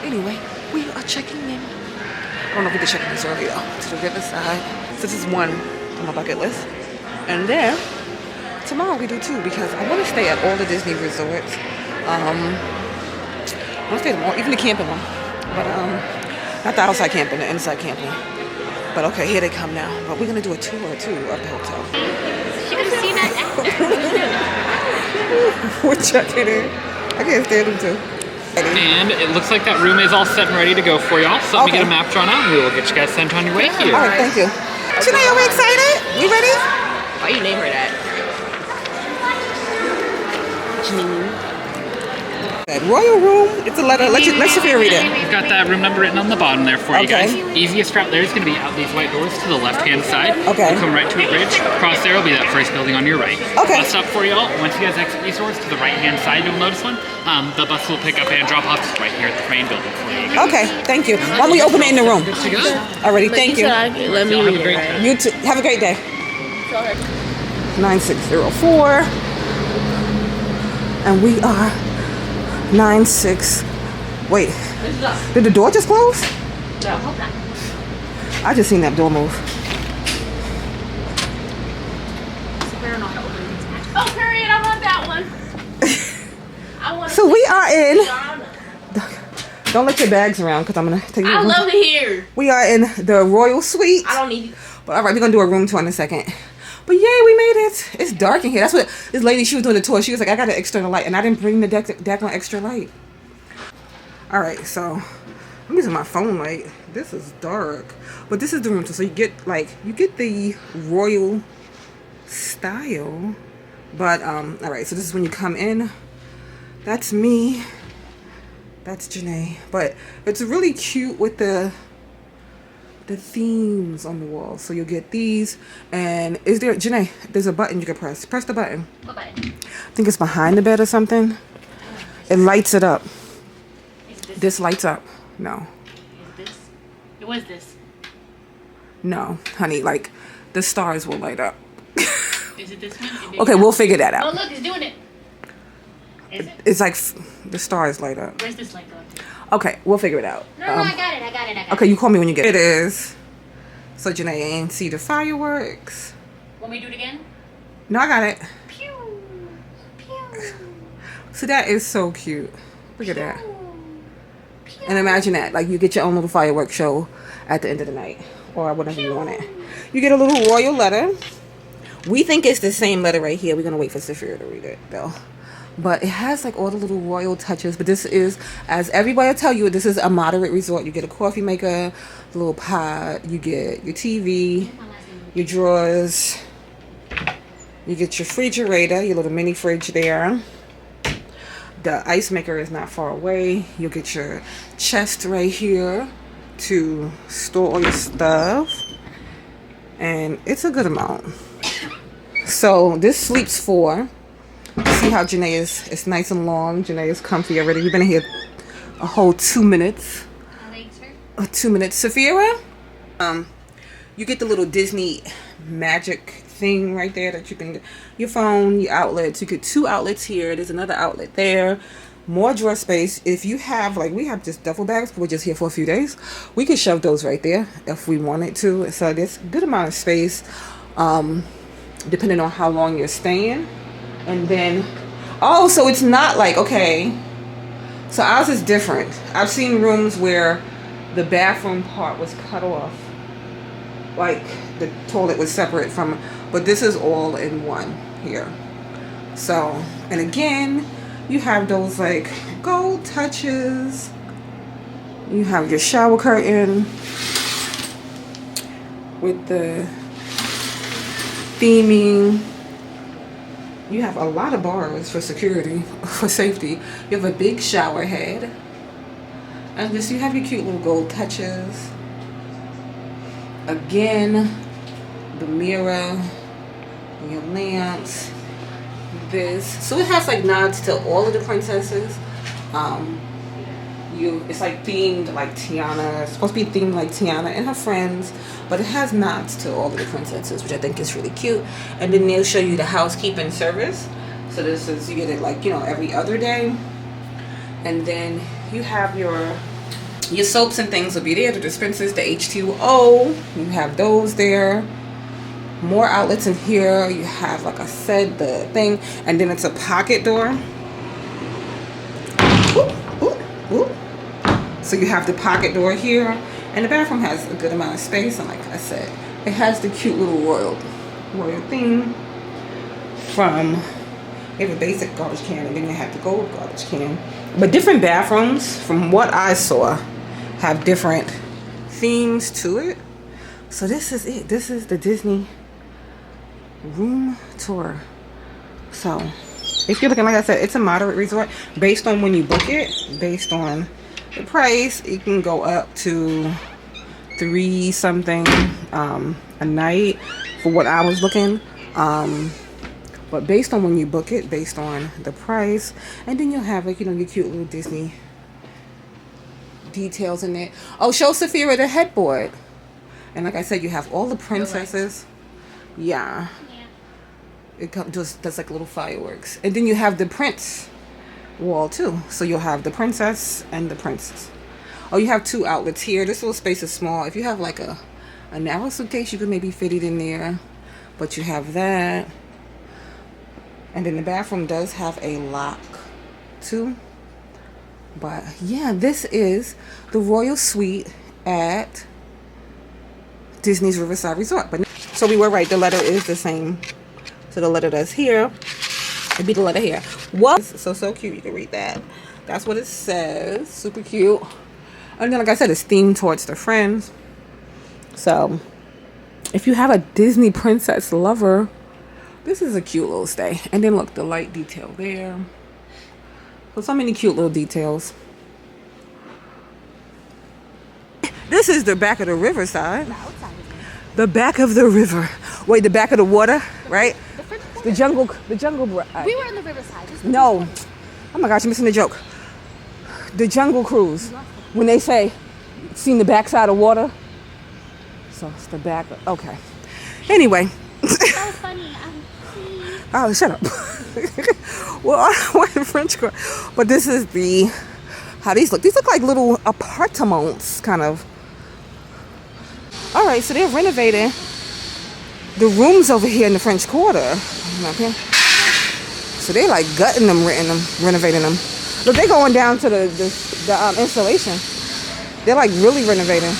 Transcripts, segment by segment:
Anyway, we are checking in. I don't know if we can check in this early though. To the Riverside. So this is one on my bucket list. And then tomorrow we do two because I want to stay at all the Disney resorts. I want to stay at them all, even the camping one. But not the outside camping, the inside camping. But okay, here they come now. But we're gonna do a tour too of the hotel. Should have seen that actor. We're checking in. I can't stand them too. And it looks like that room is all set and ready to go for y'all. So let me get a map drawn out and we will get you guys sent on your way here. All right, thank you. Janae, are we excited? We ready? Why you name her that? Royal room. It's a letter. Let Sophia read it. We've got that room number written on the bottom there for you guys. Easiest route there is going to be out these white doors to the left-hand side. Okay. You come right to a bridge. Across there will be that first building on your right. Okay. Bus stop for y'all. Once you guys exit these doors to the right-hand side, you'll notice one. The bus will pick up and drop off right here at the main building for you guys. Okay, thank you. Why don't we open it in the room? Good to go. Alrighty, thank you. Let me Y'all have a read great it. day. You too. Have a great day. 9604. And we are 96. Wait, did the door just close? No, hope not. I just seen that door move. Oh, period. I want that one. I want. So we are in. Don't let your bags around because I'm gonna take you. I love it here. We are in the Royal Suite. I don't need. But all right, we're gonna do a room tour in a second. But yay, we made it. It's dark in here. That's what this lady, she was doing the tour. She was like, I got an external light, and I didn't bring the deck on extra light. All right, so I'm using my phone light. This is dark, but this is the room tour. So you get the royal style. But all right, so this is when you come in. That's me. That's Janae. But it's really cute with the themes on the wall. So you'll get these. And is there, Janae, there's a button you can press. Press the button. What button? I think it's behind the bed or something. It lights it up. This lights up. No. Is this? What is this? No, honey, like the stars will light up. Is it this one? Okay, we'll figure that Oh, out. look, it's doing it. Is it? It's like the stars light up. Where's this light going to? Okay, we'll figure it out. No, I got it. Okay, you call me when you get it. It is. So Janae ain't see the fireworks. Want me to do it again? No, I got it. Pew! Pew! So that is so cute. Look at that. And imagine that, like you get your own little fireworks show at the end of the night or whatever you want it. You get a little royal letter. We think it's the same letter right here. We're gonna wait for Sophia to read it though. But it has like all the little royal touches. But this is, as everybody will tell you, this is a moderate resort. You get a coffee maker, a little pot, you get your TV, your drawers, you get your refrigerator, your little mini fridge there. The ice maker is not far away. You'll get your chest right here to store all your stuff. And it's a good amount. So this sleeps 4. See how Janae is? It's nice and long. Janae is comfy already. We've been in here a whole 2 minutes. 2 minutes. Sophia, you get the little Disney magic thing right there that you can, your phone, your outlets. You get 2 outlets here. There's another outlet there. More drawer space. If you have, like, we have just duffel bags. We're just here for a few days. We could shove those right there if we wanted to. So there's a good amount of space, depending on how long you're staying. And then, oh, so it's not like, okay, so ours is different. I've seen rooms where the bathroom part was cut off, like the toilet was separate from, but this is all in one here. So, and again, you have those like gold touches. You have your shower curtain with the theming. You have a lot of bars for security, for safety. You have a big shower head. And just you have your cute little gold touches. Again, the mirror, your lamps, this. So it has like nods to all of the princesses. It's like themed like Tiana. It's supposed to be themed like Tiana and her friends, but it has nods to all of the princesses, which I think is really cute. And then they'll show you the housekeeping service. So this is, you get it like, you know, every other day. And then you have your Your soaps and things will be there. The dispensers, the H2O, you have those there. More outlets in here. You have, like I said, the thing, and then it's a pocket door. Ooh, ooh, ooh. So you have the pocket door here, and the bathroom has a good amount of space. And like I said, it has the cute little royal thing from. You have a basic garbage can, and then you have the gold garbage can. But different bathrooms, from what I saw, have different themes to it. So this is it. This is the Disney room tour. So if you're looking, like I said, it's a moderate resort based on when you book it, based on the price. It can go up to $3 something a night for what I was looking. But based on when you book it, based on the price, and then you'll have, like, you know, your cute little Disney details in it. Oh, show Saphira the headboard. And like I said, you have all the princesses. Yeah. It does like little fireworks. And then you have the prince wall too. So you'll have the princess and the princess. Oh, you have 2 outlets here. This little space is small. If you have like a narrow suitcase, you could maybe fit it in there. But you have that. And then the bathroom does have a lock too. But yeah, this is the Royal Suite at Disney's Riverside Resort. But so we were right, the letter is the same. So the letter that's here, it'd be the letter here. What? So cute, you can read that. That's what it says. Super cute. And then, like I said, it's themed towards the friends. So if you have a Disney princess lover, this is a cute little stay. And then look, the light detail there. So many cute little details. This is the back of the riverside. The back of the river. Wait, the back of the water, right? The jungle. We were in the Riverside. No. Oh my gosh, you're missing the joke. The Jungle Cruise. When they say, seen the backside of water. So it's the back. Okay. Anyway. That was funny. Oh, shut up. Well, we're in French Court. But this is how these look. These look like little apartments, kind of. All right, so they're renovating the rooms over here in the French Quarter. Okay. So they like gutting them, renovating them. Look, they're going down to the installation. They're like really renovating.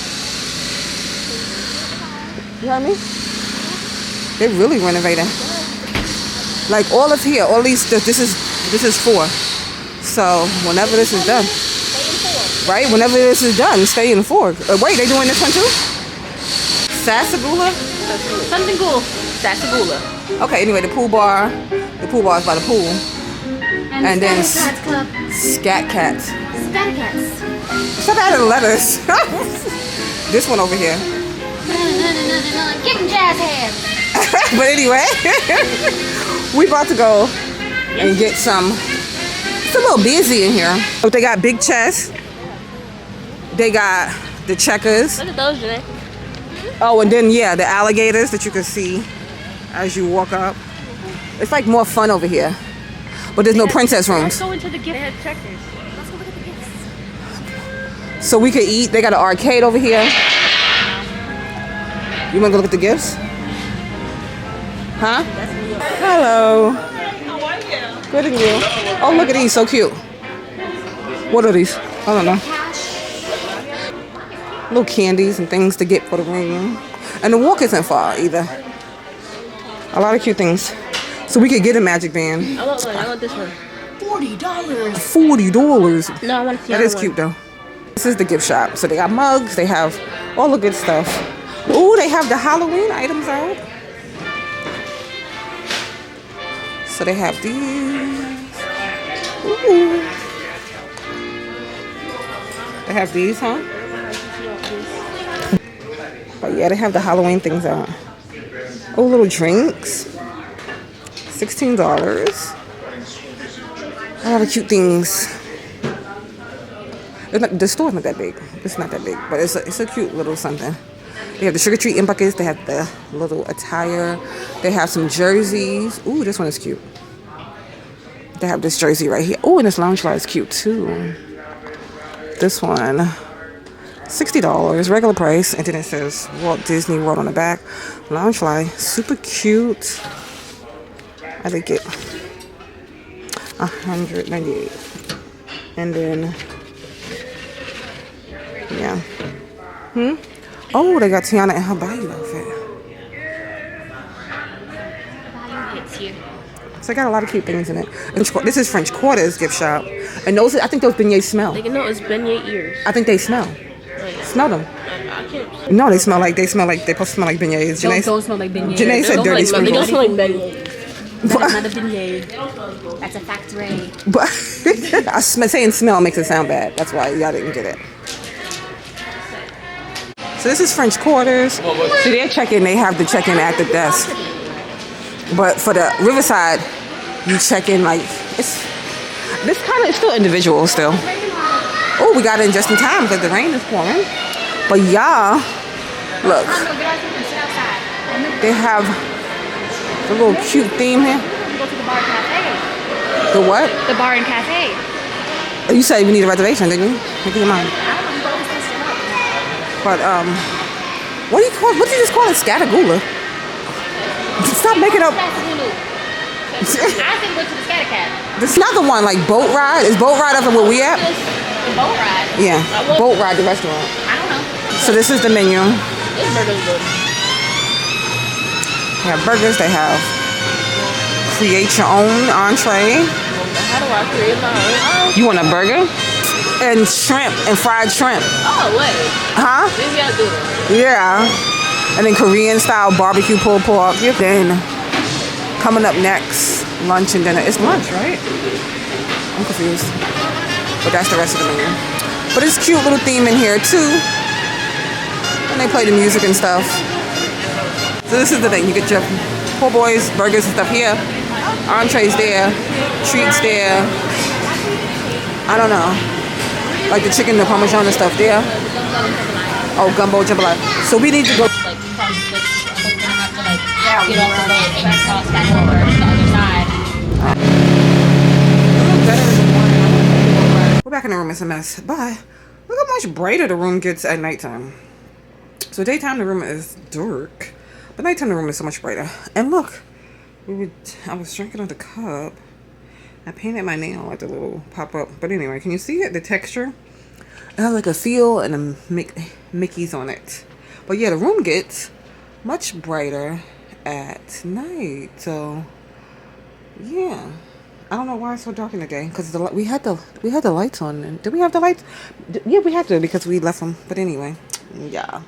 You heard me? They're really renovating. Like all of here, all these, this is 4. So whenever this is done, right? Whenever this is done, stay in 4. Wait, they doing this one too? Sassagula? Something cool. Sassagula. Okay, anyway, the pool bar is by the pool. And then Scat Cats. Scat Cats. Stop adding letters. This one over here. Give him jazz hands. But anyway, we about to go and get some. It's a little busy in here. But they got big chests. They got the checkers. Look at those, Janae. Oh, and then yeah, the alligators that you can see as you walk up. It's like more fun over here. But there's no princess rooms. Let's go into the gift. They had checkers. Let's go look at the gifts. So we could eat. They got an arcade over here. You wanna go look at the gifts? Huh? Hello. How are you? Good and you. Oh, look at these, so cute. What are these? I don't know. Little candies and things to get for the room. And the walk isn't far either. A lot of cute things. So we could get a magic band. I want one. I want this one. $40. $40. No, I want the That is cute though. This is the gift shop. So they got mugs. They have all the good stuff. Ooh, they have the Halloween items out. So they have these. Ooh. They have these, huh? But yeah, they have the Halloween things out. Oh, little drinks. $16. A lot of cute things. The store's not that big. It's not that big, but it's a cute little something. They have the sugar treat in buckets. They have the little attire. They have some jerseys. Ooh, this one is cute. They have this jersey right here. Ooh, and this lounge bar is cute too. This one. $60 regular price, and then it says Walt Disney World on the back. Loungefly, super cute. I think it $198, and then yeah. Oh, they got Tiana in her Bayou outfit. So I got a lot of cute things in it. And this is French Quarter's gift shop, and those I think those beignets smell. Like, no, it's beignet ears. I think they smell. Smell them. I can't. No, they smell like they supposed to smell like beignets. Don't smell like beignets. Janae said dirty They don't sprinkles. smell like beignet. That is not a beignet. That's a factory. But saying smell makes it sound bad. That's why y'all didn't get it. So this is French Quarters. See, their check-in, they have the check-in at the desk. But for the Riverside, you check in like it's still individual still. Oh, we got in just in time because the rain is pouring. But y'all, look, they have the little cute theme here. Go to the bar and cafe. The what? The bar and cafe. You said you need a reservation, didn't you? Make your mind. But what do you just call it? Scatagula. Stop making up. I said go to the Scatter Cat. This another one like boat ride. Is boat ride up at where we at? The boat ride. Yeah, boat ride the restaurant. I don't know. So this is the menu. This burger's good. They have burgers. They have create your own entree. How do I create my own? You want a burger? And shrimp and fried shrimp. Oh, wait. Huh? Maybe I'll do it. Yeah. And then Korean style barbecue pulled pork. Then coming up next, lunch and dinner. It's lunch, right? I'm confused. But that's the rest of the menu. But it's cute little theme in here too. And they play the music and stuff. So this is the thing. You get your po' boys, burgers and stuff here. Entrees there. Treats there. I don't know. Like the chicken, the parmesan and stuff there. Oh, gumbo jambalaya. So we need to go. Get off the boat and cross back over to the other side. We're back in the room. It's a mess. But look how much brighter the room gets at nighttime. So daytime the room is dark, but nighttime the room is so much brighter. And look, I was drinking out the cup. I painted my nail at the little pop-up. But anyway, can you see it? The texture? It has like a seal and a Mickey's on it. But yeah, the room gets much brighter at night. So yeah, I don't know why it's so dark in the day. Because we had the lights on. Did we have the lights? Yeah, we had to because we left them. But anyway, yeah.